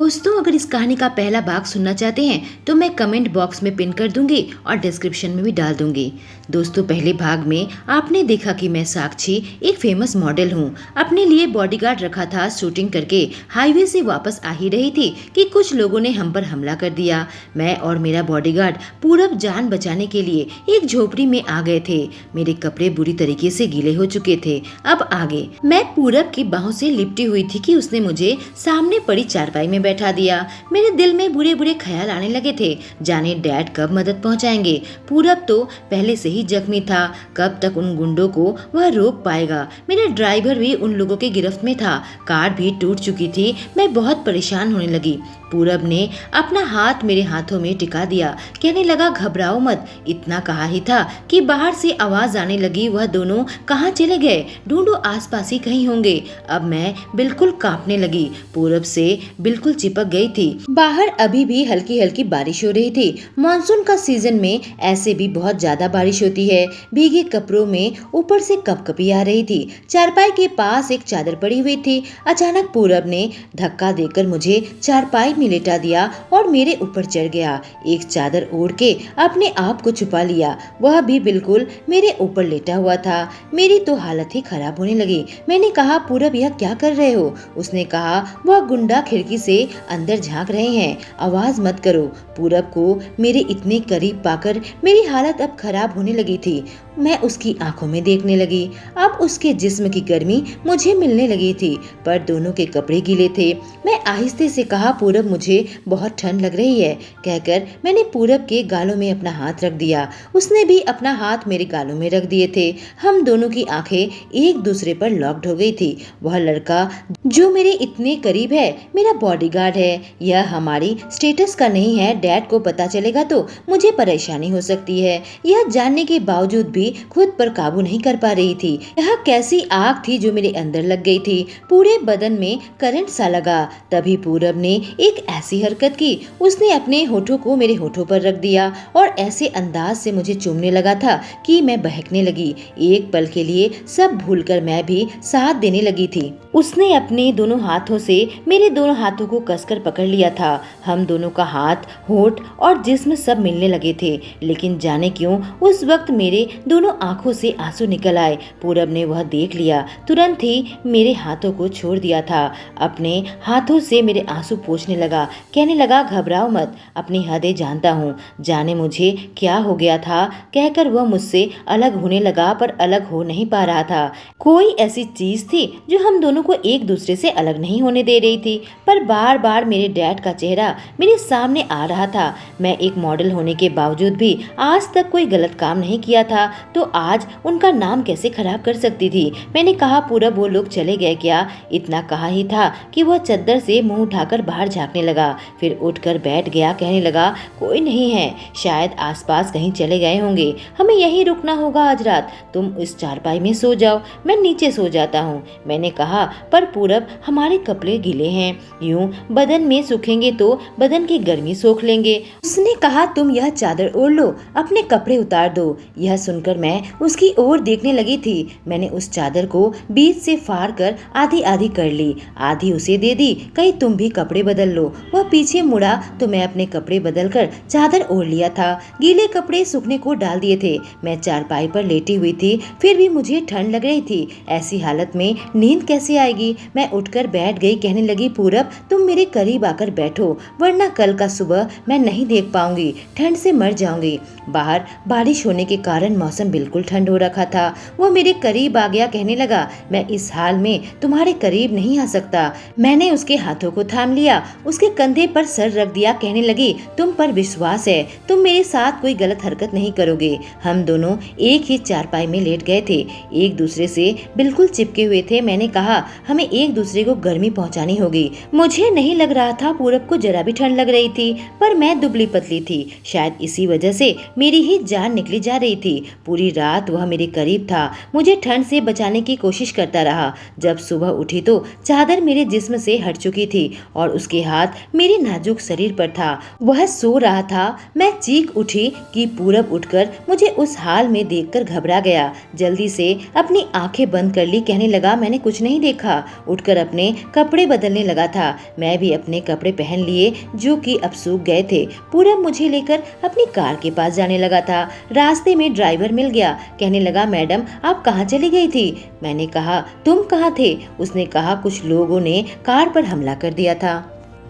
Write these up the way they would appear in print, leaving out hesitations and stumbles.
दोस्तों, अगर इस कहानी का पहला भाग सुनना चाहते हैं तो मैं कमेंट बॉक्स में पिन कर दूंगी और डिस्क्रिप्शन में भी डाल दूंगी। दोस्तों, पहले भाग में आपने देखा कि मैं साक्षी एक फेमस मॉडल हूँ। अपने लिए बॉडीगार्ड रखा था। शूटिंग करके हाईवे से वापस आ ही रही थी कि कुछ लोगों ने हम पर हमला कर दिया। मैं और मेरा बॉडीगार्ड पूरब जान बचाने के लिए एक झोपड़ी में आ गए थे। मेरे कपड़े बुरी तरीके से गीले हो चुके थे। अब आगे मैं पूरब की बाहों से लिपटी हुई थी कि उसने मुझे सामने पड़ी चारपाई में बैठा दिया। मेरे दिल में बुरे बुरे ख्याल आने लगे थे। जाने डैड कब मदद पहुंचाएंगे। पूरब तो पहले से ही जख्मी था। कब तक उन गुंडों को वह रोक पाएगा। मेरा ड्राइवर भी उन लोगों के गिरफ्त में था। कार भी टूट चुकी थी। मैं बहुत परेशान होने लगी। पूरब ने अपना हाथ मेरे हाथों में टिका दिया। कहने लगा, घबराओ मत। इतना कहा ही था कि बाहर से आवाज आने लगी। वह दोनों कहाँ चले गए? ढूंढो, आसपास ही कहीं होंगे। अब मैं बिल्कुल कांपने लगी। पूरब से बिल्कुल चिपक गई थी। बाहर अभी भी हल्की हल्की बारिश हो रही थी। मानसून का सीजन में ऐसे भी बहुत ज्यादा बारिश होती है। भीगे कपड़ों में ऊपर से कपकपी आ रही थी। चारपाई के पास एक चादर पड़ी हुई थी। अचानक पूरब ने धक्का देकर मुझे चारपाई में लेटा दिया और मेरे ऊपर चढ़ गया। एक चादर ओढ़ के अपने आप को छुपा लिया। वह भी बिल्कुल मेरे ऊपर लेटा हुआ था। मेरी तो हालत ही खराब होने लगी। मैंने कहा, पूरब यह क्या कर रहे हो? उसने कहा, वह गुंडा खिड़की से अंदर झांक रहे हैं। आवाज मत करो। पूरब को मेरे इतने करीब पाकर मेरी हालत अब खराब होने लगी थी। मैं उसकी आंखों में देखने लगी। अब उसके जिस्म की गर्मी मुझे मिलने लगी थी, पर दोनों के कपड़े गीले थे। मैं आहिस्ते से कहा, पूरब मुझे बहुत ठंड लग रही है। कहकर मैंने पूरब के गालों में अपना हाथ रख दिया। उसने भी अपना हाथ मेरे गालों में रख दिए थे। हम दोनों की आंखें एक दूसरे पर लॉक्ड हो गई थी। वह लड़का जो मेरे इतने करीब है मेरा बॉडीगार्ड है। यह हमारी स्टेटस का नहीं है। डैड को पता चलेगा तो मुझे परेशानी हो सकती है। यह जानने के बावजूद भी खुद पर काबू नहीं कर पा रही थी। यह कैसी आग थी जो मेरे अंदर लग गई थी। पूरे बदन में करंट सा लगा। तभी पूरब ने एक ऐसी हरकत की। उसने अपने होठों को मेरे होठों पर रख दिया और ऐसे अंदाज से मुझे चूमने लगा था कि मैं बहकने लगी। एक पल के लिए सब भूलकर मैं भी साथ देने लगी थी। उसने अपने दोनों हाथों से मेरे दोनों हाथों को कसकर पकड़ लिया था। हम दोनों का हाथ, होठ और जिस्म सब मिलने लगे थे। लेकिन जाने क्यों उस वक्त मेरे दोनों आंखों से आंसू निकल आए। पूरब ने वह देख लिया। तुरंत ही मेरे हाथों को छोड़ दिया था। अपने हाथों से मेरे आंसू पोंछने लगा। कहने लगा, घबराओ मत, अपनी हदें जानता हूँ। जाने मुझे क्या हो गया था। कहकर वह मुझसे अलग होने लगा, पर अलग हो नहीं पा रहा था। कोई ऐसी चीज थी जो हम दोनों को एक दूसरे से अलग नहीं होने दे रही थी। पर बार बार मेरे डैड का चेहरा मेरे सामने आ रहा था। मैं एक मॉडल होने के बावजूद भी आज तक कोई गलत काम नहीं किया था, तो आज उनका नाम कैसे खराब कर सकती थी। मैंने कहा, पूरब वो लोग चले गए क्या? इतना कहा ही था कि वह चद्दर से मुंह उठाकर बाहर झांकने लगा। फिर उठकर बैठ गया। कहने लगा, कोई नहीं है, शायद आसपास कहीं चले गए होंगे। हमें यहीं रुकना होगा आज रात। तुम इस चारपाई में सो जाओ, मैं नीचे सो जाता हूँ। मैंने कहा, पर पूरब हमारे कपड़े गीले हैं। यूं बदन में सूखेंगे तो बदन की गर्मी सोख लेंगे। उसने कहा, तुम यह चादर ओढ़ लो, अपने कपड़े उतार दो। यह सुनकर मैं उसकी ओर देखने लगी थी। मैंने उस चादर को बीच से फाड़ कर आधी आधी कर ली। आधी उसे दे दी। कहीं तुम भी कपड़े बदल लो। वह पीछे मुड़ा तो मैं अपने कपड़े बदल कर चादर ओढ़ लिया था। गीले कपड़े सूखने को डाल दिए थे। मैं चारपाई पर लेटी हुई थी, फिर भी मुझे ठंड लग रही थी। ऐसी हालत में नींद कैसे आएगी? मैं उठकर बैठ गई। कहने लगी, पूरब तुम मेरे करीब आकर बैठो, वरना कल का सुबह मैं नहीं देख पाऊंगी। ठंड से मर जाऊंगी। बाहर बारिश होने के कारण मौसम बिल्कुल ठंड हो रखा था। वो मेरे करीब आ गया। कहने लगा, मैं इस हाल में तुम्हारे करीब नहीं आ सकता। मैंने उसके हाथों को थाम लिया, उसके कंधे पर सर रख दिया। कहने लगी, तुम पर विश्वास है, तुम मेरे साथ कोई गलत हरकत नहीं करोगे। हम दोनों एक ही चारपाई में लेट गए थे, एक दूसरे से बिल्कुल चिपके हुए थे। मैंने कहा, हमें एक दूसरे को गर्मी पहुंचानी होगी। मुझे नहीं लग रहा था पूरब को जरा भी ठंड लग रही थी, पर मैं दुबली पतली थी। शायद इसी वजह से मेरी ही जान निकली जा रही थी। पूरी रात वह मेरे करीब था, मुझे ठंड से बचाने की कोशिश करता रहा। जब सुबह उठी तो चादर मेरे जिस्म से हट चुकी थी और उसके हाथ मेरे नाजुक शरीर पर था। वह सो रहा था। मैं चीख उठी कि पूरब उठकर मुझे उस हाल में देखकर घबरा गया। जल्दी से अपनी आंखें बंद कर ली। कहने लगा, मैंने कुछ नहीं देखा। देखा, उठकर अपने कपड़े बदलने लगा था। मैं भी अपने कपड़े पहन लिए जो कि अब सूख गए थे। पूरब मुझे लेकर अपनी कार के पास जाने लगा था। रास्ते में ड्राइवर मिल गया। कहने लगा, मैडम आप कहाँ चली गई थी? मैंने कहा, तुम कहाँ थे? उसने कहा, कुछ लोगों ने कार पर हमला कर दिया था,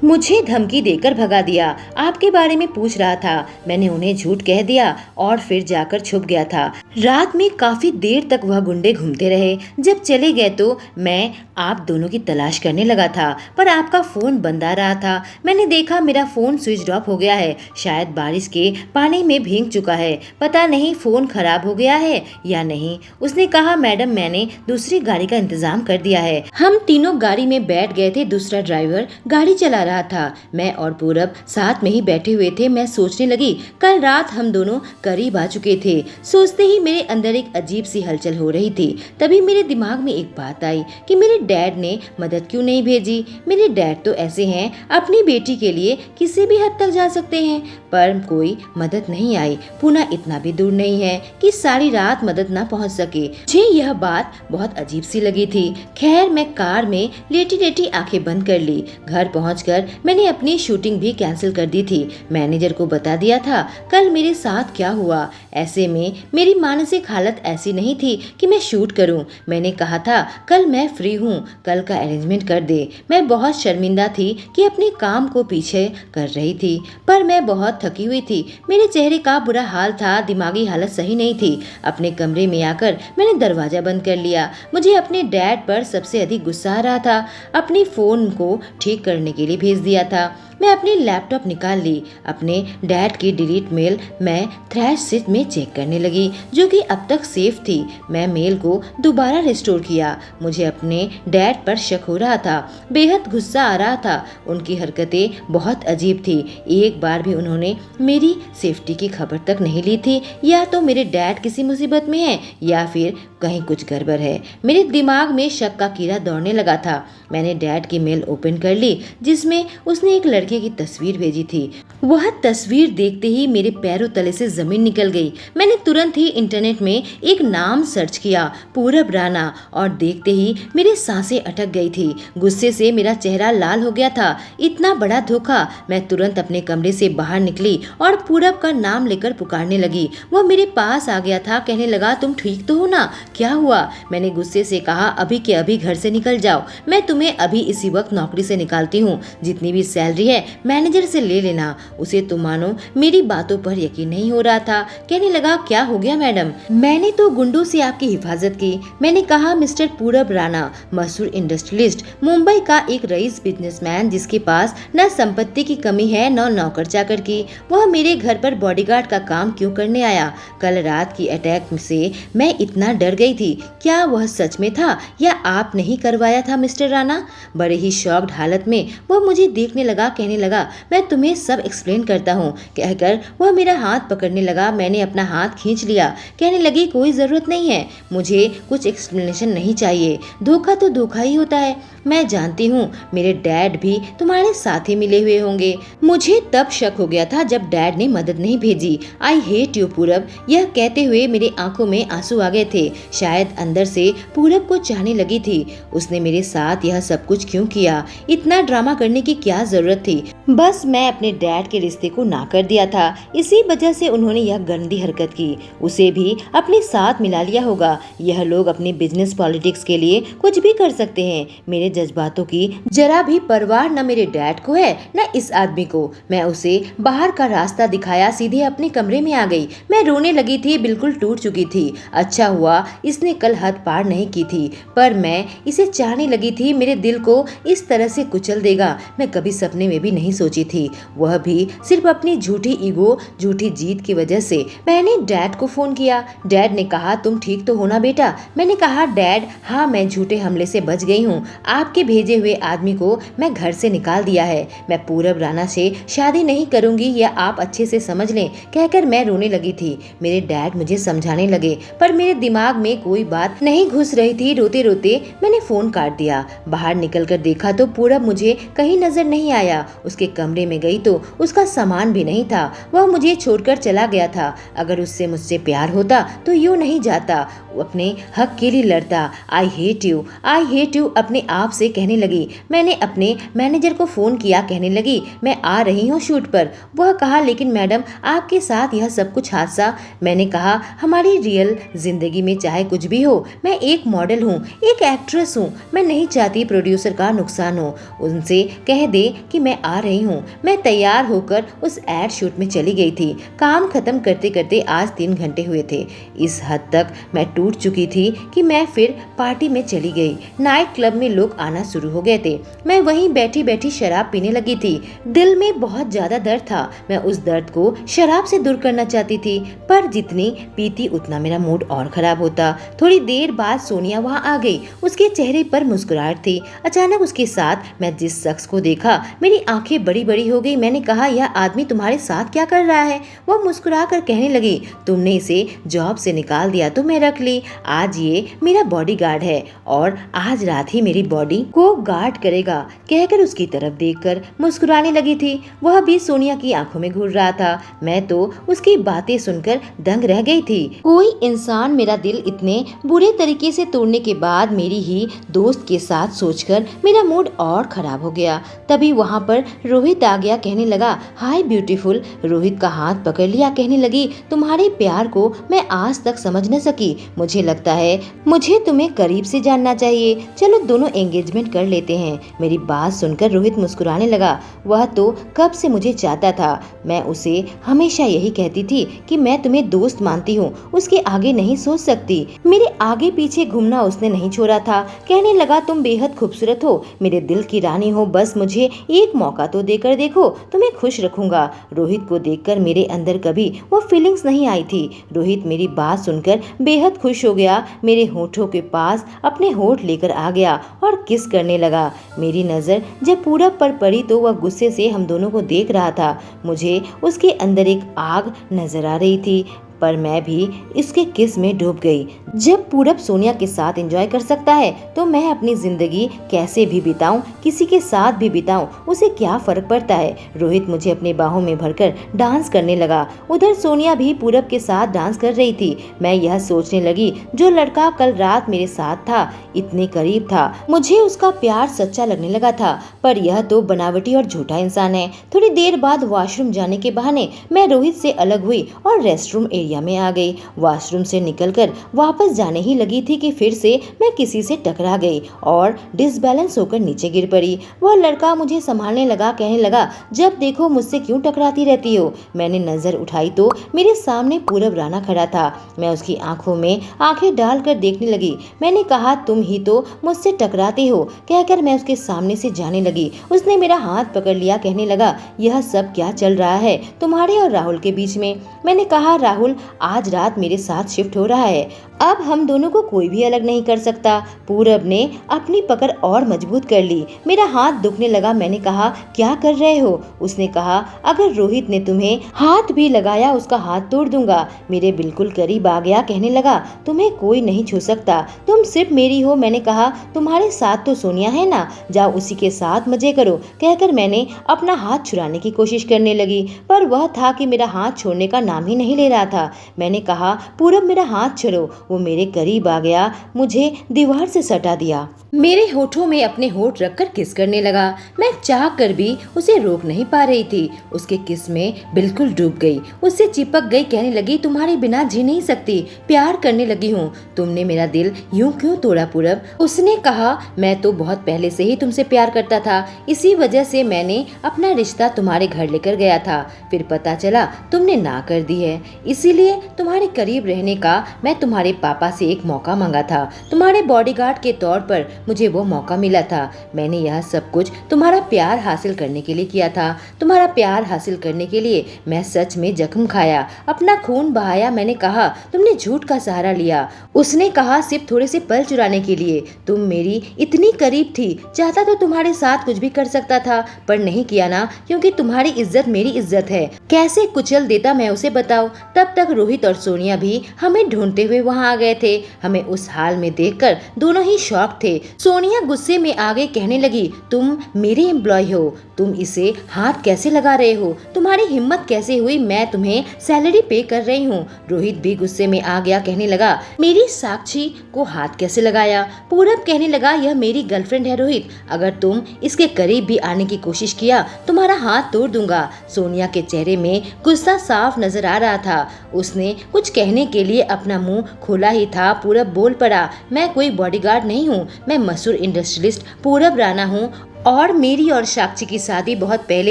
मुझे धमकी देकर भगा दिया। आपके बारे में पूछ रहा था। मैंने उन्हें झूठ कह दिया और फिर जाकर छुप गया था। रात में काफी देर तक वह गुंडे घूमते रहे। जब चले गए तो मैं आप दोनों की तलाश करने लगा था, पर आपका फोन बंद आ रहा था। मैंने देखा मेरा फोन स्विच ऑफ हो गया है, शायद बारिश के पानी में भीग चुका है। पता नहीं फोन खराब हो गया है या नहीं। उसने कहा, मैडम मैंने दूसरी गाड़ी का इंतजाम कर दिया है। हम तीनों गाड़ी में बैठ गए थे। दूसरा ड्राइवर गाड़ी चला रहा था। मैं और पूरब साथ में ही बैठे हुए थे। मैं सोचने लगी, कल रात हम दोनों करीब आ चुके थे। सोचते ही मेरे अंदर एक अजीब सी हलचल हो रही थी। तभी मेरे दिमाग में एक बात आई कि मेरे डैड ने मदद क्यों नहीं भेजी। मेरे डैड तो ऐसे हैं, अपनी बेटी के लिए किसी भी हद तक जा सकते हैं, पर कोई मदद नहीं आई। पुणे इतना भी दूर नहीं है कि सारी रात मदद न पहुंच सके। मुझे यह बात बहुत अजीब सी लगी थी। खैर मैं कार में लेटी लेटी आंखें बंद कर ली। घर पहुंचकर मैंने अपनी शूटिंग भी कैंसिल कर दी थी। मैनेजर को बता दिया था कल मेरे साथ क्या हुआ। ऐसे में मेरी मानसिक हालत ऐसी नहीं थी कि मैं शूट करूं। मैंने कहा था, कल मैं फ्री हूं, कल का अरेंजमेंट कर दे। मैं बहुत शर्मिंदा थी कि अपने काम को पीछे कर रही थी, पर मैं बहुत थकी हुई थी। मेरे चेहरे का बुरा हाल था, दिमागी हालत सही नहीं थी। अपने कमरे में आकर मैंने दरवाजा बंद कर लिया। मुझे अपने डैड पर सबसे अधिक गुस्सा आ रहा था। अपनी फोन को ठीक करने के लिए भेज दिया था। मैं अपनी लैपटॉप निकाल ली। अपने डैड की डिलीट मेल मैं थ्रैश शीट में चेक करने लगी, जो कि अब तक सेफ थी। मैं मेल को दोबारा रिस्टोर किया। मुझे अपने डैड पर शक हो रहा था, बेहद गुस्सा आ रहा था। उनकी हरकतें बहुत अजीब थी। एक बार भी उन्होंने मेरी सेफ्टी की खबर तक नहीं ली थी। या तो मेरे डैड किसी मुसीबत में है या फिर कहीं कुछ गड़बड़ है। मेरे दिमाग में शक का कीड़ा दौड़ने लगा था। मैंने डैड की मेल ओपन कर ली, जिसमें उसने एक लड़के की तस्वीर भेजी थी। वह तस्वीर देखते ही मेरे पैरों तले से जमीन निकल गई। मैंने तुरंत ही इंटरनेट में एक नाम सर्च किया, पूरब राणा, और देखते ही मेरी सांसें अटक गई थी। गुस्से से मेरा चेहरा लाल हो गया था। इतना बड़ा धोखा। मैं तुरंत अपने कमरे से बाहर निकली और पूरब का नाम लेकर पुकारने लगी। वह मेरे पास आ गया था। कहने लगा, तुम ठीक तो हो ना? क्या हुआ? मैंने गुस्से से कहा, अभी के अभी घर से निकल जाओ। मैं तुम्हें अभी इसी वक्त नौकरी से निकालती हूँ। जितनी भी सैलरी है मैनेजर से ले लेना। उसे तो मानो मेरी बातों पर यकीन नहीं हो रहा था। कहने लगा, क्या हो गया मैडम? मैंने तो गुंडों से आपकी हिफाजत की। मैंने कहा, मिस्टर पूरब राणा, मशहूर इंडस्ट्रियलिस्ट, मुंबई का एक रईस बिजनेसमैन, जिसके पास न संपत्ति की कमी है न नौकर चाकर की, वह मेरे घर पर बॉडीगार्ड का काम क्यों करने आया? कल रात की अटैक से मैं इतना डर गई थी। क्या वह सच में था या आप नहीं करवाया था मिस्टर राणा? बड़े ही शॉक्ड हालत में वह मुझे देखने लगा। कहने लगा, मैं तुम्हें सब एक्सप्लेन करता हूँ। कहकर वह मेरा हाथ पकड़ने लगा। मैंने अपना हाथ खींच लिया। कहने लगी, कोई जरूरत नहीं है, मुझे कुछ एक्सप्लेनेशन नहीं चाहिए। धोखा तो धोखा ही होता है। मैं जानती हूँ मेरे डैड भी तुम्हारे साथ ही मिले हुए होंगे। मुझे तब शक हो गया था जब डैड ने मदद नहीं भेजी। आई हेट यू पूरब। यह कहते हुए मेरी आंखों में आंसू आ गए थे। शायद अंदर से पूरब को चाहने लगी थी। उसने मेरे साथ यह सब कुछ क्यों किया? इतना ड्रामा करने की क्या जरूरत थी? बस मैं अपने डैड के रिश्ते को ना कर दिया था। इसी वजह से उन्होंने यह गंदी हरकत की। उसे भी अपने साथ मिला लिया होगा। यह लोग अपनी बिजनेस पॉलिटिक्स के लिए कुछ भी कर सकते हैं। मेरे जज्बातों की जरा भी परवाह न मेरे डैड को है न इस आदमी को। मैं उसे बाहर का रास्ता दिखाया, सीधे अपने कमरे में आ गई। मैं रोने लगी थी, बिल्कुल टूट चुकी थी। अच्छा हुआ इसने कल हद पार नहीं की थी, पर मैं इसे चाहने लगी थी। मेरे दिल को इस तरह से कुचल देगा मैं कभी सपने में भी नहीं सोची थी, वह भी सिर्फ अपनी झूठी ईगो, झूठी जीत की वजह से। मैंने डैड को फोन किया। डैड ने कहा, तुम ठीक तो हो ना बेटा? मैंने कहा, डैड हाँ, मैं झूठे हमले से बच गई हूँ। आपके भेजे हुए आदमी को मैं घर से निकाल दिया है। मैं पूरब राणा से शादी नहीं करूंगी, यह आप अच्छे से समझ लें। कहकर मैं रोने लगी थी। मेरे डैड मुझे समझाने लगे, पर मेरे दिमाग में कोई बात नहीं घुस रही थी। रोते रोते मैंने फोन काट दिया। बाहर निकलकर देखा तो पूरब मुझे कहीं नजर नहीं आया। उसके कमरे में गई तो उसके उसका सामान भी नहीं था। वह मुझे छोड़कर चला गया था। अगर उससे मुझसे प्यार होता तो यूं नहीं जाता, अपने हक के लिए लड़ता। आई हेट यू अपने आप से कहने लगी। मैंने अपने मैनेजर को फोन किया, कहने लगी मैं आ रही हूँ शूट पर। वह कहा लेकिन मैडम आपके साथ यह सब कुछ हादसा। मैंने कहा हमारी रियल जिंदगी में चाहे कुछ भी हो, मैं एक मॉडल हूँ, एक एक्ट्रेस हूँ। मैं नहीं चाहती प्रोड्यूसर का नुकसान हो। उनसे कह दे कि मैं आ रही हूँ। मैं तैयार होकर उस एड शूट में चली गई थी। काम खत्म करते करते आज 3 घंटे हुए थे। इस हद तक मैं टूट चुकी थी कि मैं फिर पार्टी में चली गई। नाइट क्लब में लोग आना शुरू हो गए थे। मैं वहीं बैठी बैठी शराब पीने लगी थी। दिल में बहुत ज्यादा दर्द था। मैं उस दर्द को शराब से दूर करना चाहती थी, पर जितनी पीती उतना मेरा मूड और खराब होता। थोड़ी देर बाद सोनिया वहाँ आ गई। उसके चेहरे पर मुस्कुराहट थी। अचानक उसके साथ मैं जिस शख्स को देखा, मेरी आंखें बड़ी बड़ी हो गई। मैंने कहा यह आदमी तुम्हारे साथ क्या कर रहा है? वह मुस्कुरा कर कहने लगी तुमने इसे जॉब से निकाल दिया तो मैं रख ली। आज ये मेरा बॉडीगार्ड है और आज रात ही मेरी बॉडी को गार्ड करेगा। कहकर उसकी तरफ देखकर मुस्कुराने लगी थी। वह भी सोनिया की आंखों में घूर रहा था। मैं तो उसकी बातें सुनकर दंग रह गई थी। कोई इंसान मेरा दिल इतने बुरे तरीके से तोड़ने के बाद मेरी ही दोस्त के साथ सोचकर मेरा मूड और खराब हो गया। तभी वहाँ पर रोहित आ गया। कहने लगा हाय ब्यूटीफुल। रोहित का हाथ पकड़ लिया। कहने लगी तुम्हारे प्यार को मैं आज तक समझ न सकी। मुझे लगता है मुझे तुम्हें करीब से जानना चाहिए। चलो दोनों एंगेजमेंट कर लेते हैं। मेरी बात सुनकर रोहित मुस्कुराने लगा। वह तो कब से मुझे चाहता था। मैं उसे हमेशा यही कहती थी कि मैं तुम्हें दोस्त मानती हूँ, उसके आगे नहीं सोच सकती। मेरे आगे पीछे घूमना उसने नहीं छोड़ा था। कहने लगा तुम बेहद खूबसूरत हो, मेरे दिल की रानी हो, बस मुझे एक मौका तो देकर देखो, तुम्हें खुश रखूंगा। रोहित को देखकर मेरे अंदर कभी वो फीलिंग्स नहीं आई थी। रोहित मेरी बात सुनकर बेहद खुश हो गया। मेरे होठों के पास अपने होठ लेकर आ गया और किस करने लगा। मेरी नजर जब पूरब पर पड़ी तो वह गुस्से से हम दोनों को देख रहा था। मुझे उसके अंदर एक आग नजर आ रही थी, पर मैं भी इसके किस में डूब गई। जब पूरब सोनिया के साथ एंजॉय कर सकता है तो मैं अपनी जिंदगी कैसे भी बिताऊं, किसी के साथ भी बिताऊं, उसे क्या फर्क पड़ता है। रोहित मुझे अपने बाहों में भरकर डांस करने लगा। उधर सोनिया भी पूरब के साथ डांस कर रही थी। मैं यह सोचने लगी जो लड़का कल रात मेरे साथ था, इतने करीब था, मुझे उसका प्यार सच्चा लगने लगा था, पर यह तो बनावटी और झूठा इंसान है। थोड़ी देर बाद वॉशरूम जाने के बहाने मैं रोहित से अलग हुई और रेस्टरूम एरिया में आ गई। वॉशरूम से निकलकर वापस जाने ही लगी थी कि फिर से मैं किसी से टकरा गई और डिसबैलेंस होकर नीचे गिर पड़ी। वह लड़का मुझे संभालने लगा। कहने लगा जब देखो मुझसे क्यों टकराती रहती हो। मैंने नजर उठाई तो मेरे सामने पूरब राणा खड़ा था। मैं उसकी आंखों में आंखें डालकर देखने लगी। मैंने कहा तुम ही तो मुझसे टकराते हो। कहकर मैं उसके सामने से जाने लगी। उसने मेरा हाथ पकड़ लिया। कहने लगा यह सब क्या चल रहा है तुम्हारे और राहुल के बीच में। मैंने कहा राहुल आज रात मेरे साथ शिफ्ट हो रहा है, अब हम दोनों को कोई भी अलग नहीं कर सकता। पूरब ने अपनी पकड़ और मजबूत कर ली। मेरा हाथ दुखने लगा। मैंने कहा क्या कर रहे हो। उसने कहा अगर रोहित ने तुम्हें हाथ भी लगाया उसका हाथ तोड़ दूंगा। मेरे बिल्कुल करीब आ गया। कहने लगा तुम्हें कोई नहीं छू सकता, तुम सिर्फ मेरी हो। मैंने कहा तुम्हारे साथ तो सोनिया है ना, जाओ उसी के साथ मजे करो। कहकर मैंने अपना हाथ छुड़ाने की कोशिश करने लगी, पर वह था कि मेरा हाथ छोड़ने का नाम ही नहीं ले रहा था। मैंने कहा पूरब मेरा हाथ छोड़ो। वो मेरे करीब आ गया, मुझे दीवार से सटा दिया। मेरे होठों में अपने होठ रखकर किस करने लगा। मैं चाह कर भी उसे रोक नहीं पा रही थी। उसके किस में बिल्कुल डूब गई, उससे चिपक गई। कहने लगी तुम्हारे बिना जी नहीं सकती, प्यार करने लगी हूँ। तुमने मेरा दिल यूं क्यों तोड़ा पूरब। उसने कहा मैं तो बहुत पहले से ही तुमसे प्यार करता था, इसी वजह से मैंने अपना रिश्ता तुम्हारे घर लेकर गया था। फिर पता चला तुमने ना कर दी है, इसीलिए तुम्हारे करीब रहने का मैं तुम्हारे पापा से एक मौका मांगा था। तुम्हारे बॉडीगार्ड के तौर पर मुझे वो मौका मिला था। मैंने यह सब कुछ तुम्हारा प्यार हासिल करने के लिए किया था। तुम्हारा प्यार हासिल करने के लिए मैं सच में जख्म खाया, अपना खून बहाया। मैंने कहा तुमने झूठ का सहारा लिया। उसने कहा सिर्फ थोड़े से पल चुराने के लिए। तुम मेरी इतनी करीब थी, चाहता तो तुम्हारे साथ कुछ भी कर सकता था, पर नहीं किया ना, क्योंकि तुम्हारी इज्जत मेरी इज्जत है। कैसे कुचल देता मैं उसे बताओ। तब तक रोहित और सोनिया भी हमें ढूंढते हुए वहाँ आ गए थे। हमें उस हाल में देखकर दोनों ही शॉक थे। सोनिया गुस्से में आगे कहने लगी, तुम मेरे एम्प्लॉय हो, तुम इसे हाथ कैसे लगा रहे हो? तुम्हारी हिम्मत कैसे हुई? मैं तुम्हें सैलरी पे कर रही हूँ। रोहित भी गुस्से में आ गया, कहने लगा, मेरी साक्षी को हाथ कैसे लगाया? पूरब कहने लगा, यह मेरी गर्लफ्रेंड है रोहित, अगर तुम इसके करीब भी आने की कोशिश किया तुम्हारा हाथ तोड़ दूंगा। सोनिया के चेहरे में गुस्सा साफ नजर आ रहा था। उसने कुछ कहने के लिए अपना मुंह खोला ही था, पूरब बोल पड़ा, मैं कोई बॉडीगार्ड नहीं हूँ, मैं मशहूर इंडस्ट्रियलिस्ट पूरब राणा हूँ और मेरी और साक्षी की शादी बहुत पहले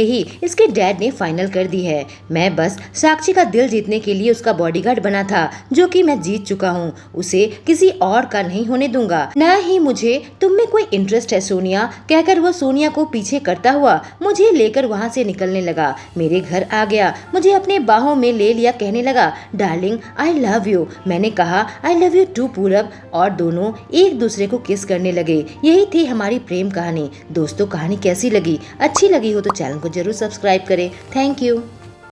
ही इसके डैड ने फाइनल कर दी है। मैं बस साक्षी का दिल जीतने के लिए उसका बॉडीगार्ड बना था, जो कि मैं जीत चुका हूँ। उसे किसी और का नहीं होने दूंगा, न ही मुझे तुम में कोई इंटरेस्ट है सोनिया, कहकर वो सोनिया को पीछे करता हुआ मुझे लेकर वहाँ से निकलने लगा। मेरे घर आ गया, मुझे अपने बाहों में ले लिया, कहने लगा, डार्लिंग आई लव यू। मैंने कहा आई लव यू टू पूरब, और दोनों एक दूसरे को किस करने लगे। यही थी हमारी प्रेम कहानी। दोस्तों, कहानी कैसी लगी? अच्छी लगी हो तो चैनल को जरूर सब्सक्राइब करें। Thank you.